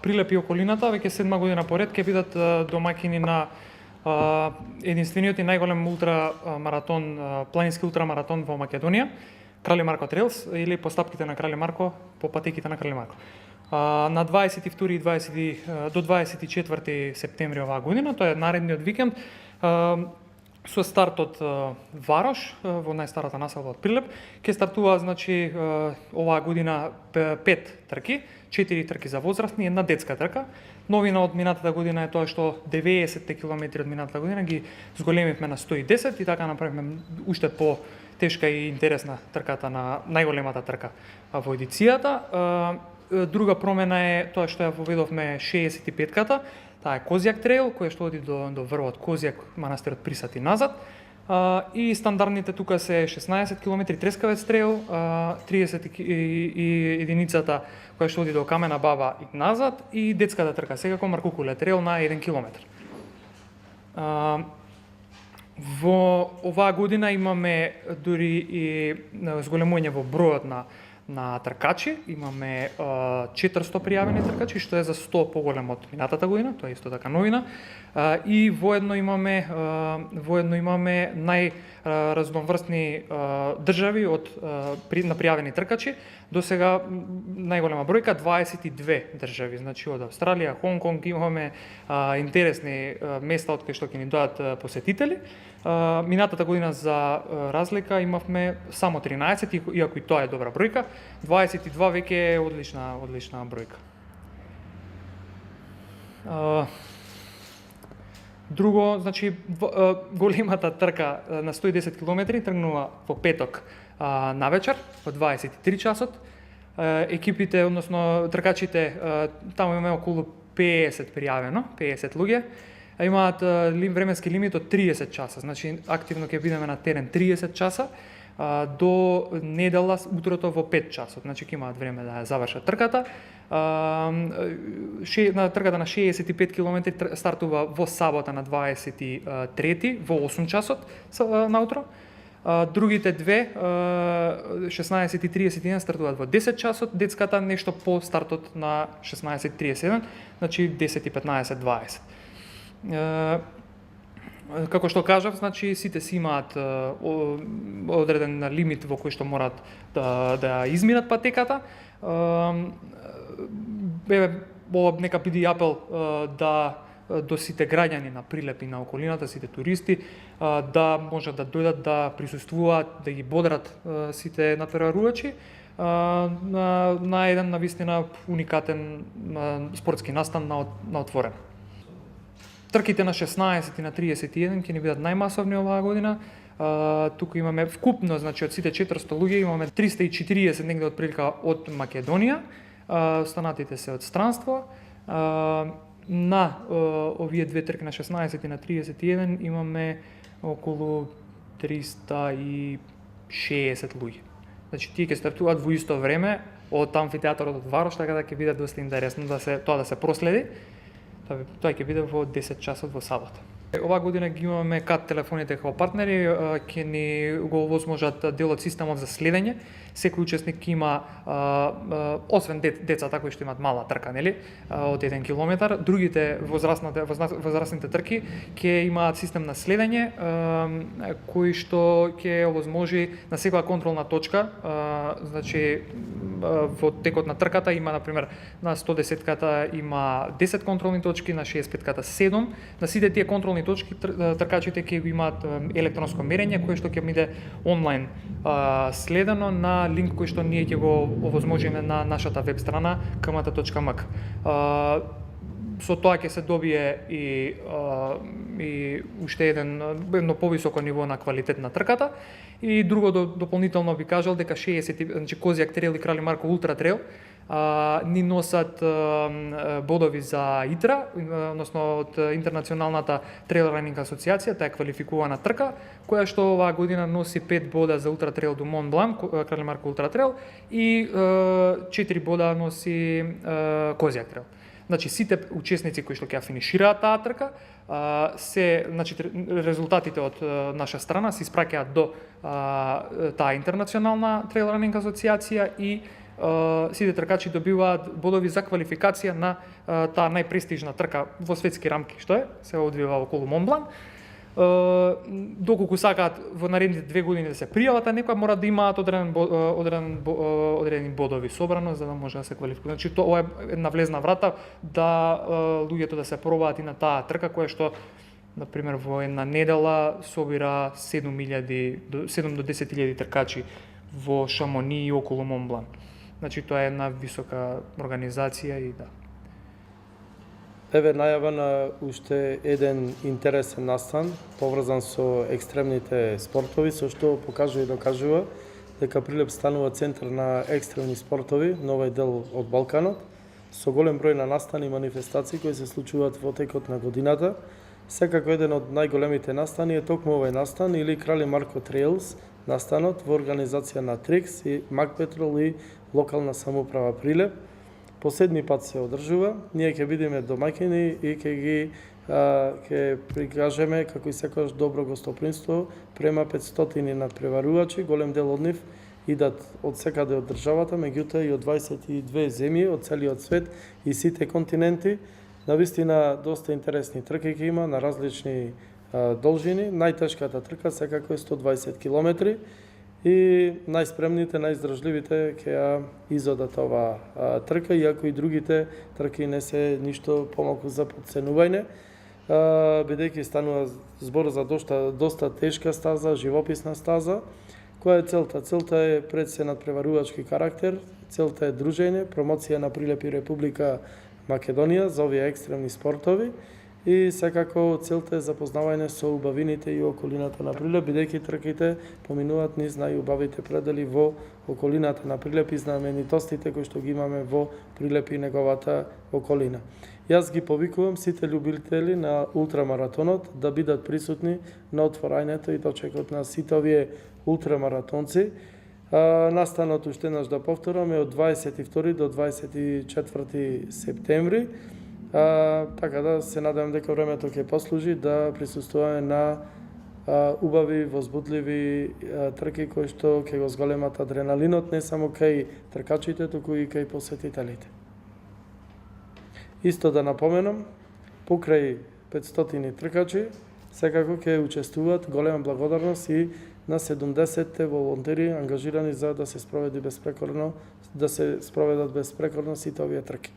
Прилеп и околината веќе 7 година поред ќе бидат домаќини на единствениот и најголем ултрамаратон, планински ултрамаратон во Македонија, Крале Марко Трейлс, или по стапките на Крале Марко, по патеките на Крале Марко. На 22 до 24 септември оваа година, тоа е наредниот викенд, со старт од Варош, во најстарата населба од Прилеп, ќе стартува, значи, оваа година 5 трки, 4 трки за возрастни и една детска трка. Новина од минатата година е тоа што 90 километри од минатата година ги зголемивме на 110 и така направивме уште по тешка и интересна трката на најголемата трка во едицијата. Друга промена е тоа што ја воведовме 65-ката, таа е Козјак трейл, која што оди до врвот Козјак, манастирот Присат и назад. И стандардните тука се 16 км Трескавец трейл, 30 и единицата која што оди до Камена баба и назад, и детската трка секако Маркукуле трейл на 1 км. Во оваа година имаме дури и зголемување во бројот на тркачи, имаме 400 пријавени тркачи, што е за 100 поголем од минатата година, тоа е исто така новина. И воедно имаме најразноврстни држави од на пријавени тркачи. До сега најголема бројка 22 држави, значи од Австралија, Хонг Конг, имаме интересни места од кои што ќе ни доаѓаат посетители. Минатата година за разлика имавме само 13, иако и тоа е добра бројка. 22 веќе е одлична бројка. Друго, значи, големата трка на 110 км тргнува во петок навечер, во 23 часот. Екипите, односно тркачите, таму имаме околу 50 пријавено, 50 луѓе. Имаат временски лимит од 30 часа, значи активно ќе бидеме на терен 30 часа, до недела утрото во 5 часот, значи ќе имаат време да ја завршат трката. На трката на 65 км стартува во сабота на 23 во 8 часот наутро. Другите две, 16 и 31, стартуваат во 10 часот, детската нешто по стартот на 16:31, значи 10 и 15, 20. Како што кажав, значи сите си имаат одреден лимит во кој што морат да изминат патеката. Ова нека биде апел до сите граѓани на Прилеп и на околината, сите туристи, да можат да дојдат да присуствуваат, да ги бодрат сите натпреварувачи на еден навистина уникатен спортски настан на отворен. Трките на 16 и на 31 ќе ни бидат најмасовни оваа година. Туку имаме вкупно, значи од сите 400 луѓе имаме 340 негде од прилика од Македонија, останатите се од странство. На овие две трки на 16 и на 31 имаме околу 360 луѓе. Значи тие ќе стартуваат во исто време од амфитеатарот од Варош, така да ќе биде доста интересно да се проследи. Тоа ќе биде во 10 часот во сабота. Оваа година ги имаме КАТ телефоните како партнери, ќе ни го овозможат дел од системот за следење. Секој учесник има, освен децата кои што имаат мала трка, нели, од 1 километар, другите возрастните трки ќе имаат систем на следење, кој што ќе овозможи на секоја контролна точка, значи во текот на трката има, например, на 110-ката има 10 контролни точки, на 65-ката 7. На сите тие контролни точки тркачите ќе имаат електронско мерење кое што ќе биде онлайн следено на линк кој што ние ќе го овозможиме на нашата веб страна kmta.mk. Со тоа ќе се добие и уште едно повисоко ниво на квалитет на трката. И друго дополнително би кажал дека 60, значи Козјак трейл и Крале Марко ултра трейл ни носат бодови за ИТРА, односно од Интернационалната трейл ранинг асоциација, таа е квалификувана трка, која што оваа година носи 5 бода за ултра трейл до Мон Блан, Крале Марко ултра трейл, и 4 бода носи Козјак трейл. Значи сите учесници кои што ќе финишираат таа трка, значи резултатите од наша страна се испраќаат до таа Интернационална трейл ранинг асоциација и сите тркачи добиваат бодови за квалификација на таа најпрестижна трка во светски рамки, што е, се одвива околу Монблан. Доколку сакаат во наредните 2 години да се пријават, а некоја мора да имаат одредени бодови собрано за да може да се квалификуваат. Значи тоа е една влезна врата да луѓето да се пробаат и на таа трка која што на пример во една недела собира 7 до 10.000 тркачи во Шамони и околу Монблан. Значи тоа е една висока организација и да. Еве најава на уште еден интересен настан, поврзан со екстремните спортови, со што покажува и докажува дека Прилеп станува центар на екстремни спортови на овој дел од Балканот, со голем број на настани и манифестации кои се случуваат во текот на годината. Секако еден од најголемите настани е токму овој настан или Крале Марко Трейлс настанот во организација на Трикс и Макпетрол и локална самоуправа Прилеп. Последни пат се одржува, ние ќе бидеме домаќини и ќе прикажеме како и секогаш добро гостопримство према 500 надпреварувачи, голем дел од нив идат од секаде од државата, меѓутоа и од 22 земји од целиот свет и сите континенти. Навистина доста интересни трки ќе има на различни должини. Најтешката трка секако е 120 километри и најспремните, најиздржливите ќе ја изодат оваа трка, иако и другите трки не се ништо помалку за подценување, бидејќи станува збор за доста тешка стаза, живописна стаза. Која е целта? Целта е пред се надпреварувачки карактер, целта е дружење, промоција на Прилеп и Република Македонија за овие екстремни спортови и секако целта е запознавање со убавините и околината на Прилеп, бидејќи трките поминуваат низ најубавите предели во околината на Прилеп и знаменитостите кои што ги имаме во Прилеп и неговата околина. Јас ги повикувам сите љубители на ултрамаратонот да бидат присутни на отворањето и дочекот на сите овие ултрамаратонци. Настанот, уште еднаш да повторам, е од 22 до 24 септември. Така да се надевам дека времето ќе послужи да присуствуваме на убави, возбудливи трки кои што ќе го зголемат адреналинот не само кај тркачите, туку и кај посетителите. Исто да напоменам, покрај 500 тркачи, секако ќе учествуваат, голема благодарност и на 70 волонтери ангажирани за да се спроведат безпрекорно сите овие трки.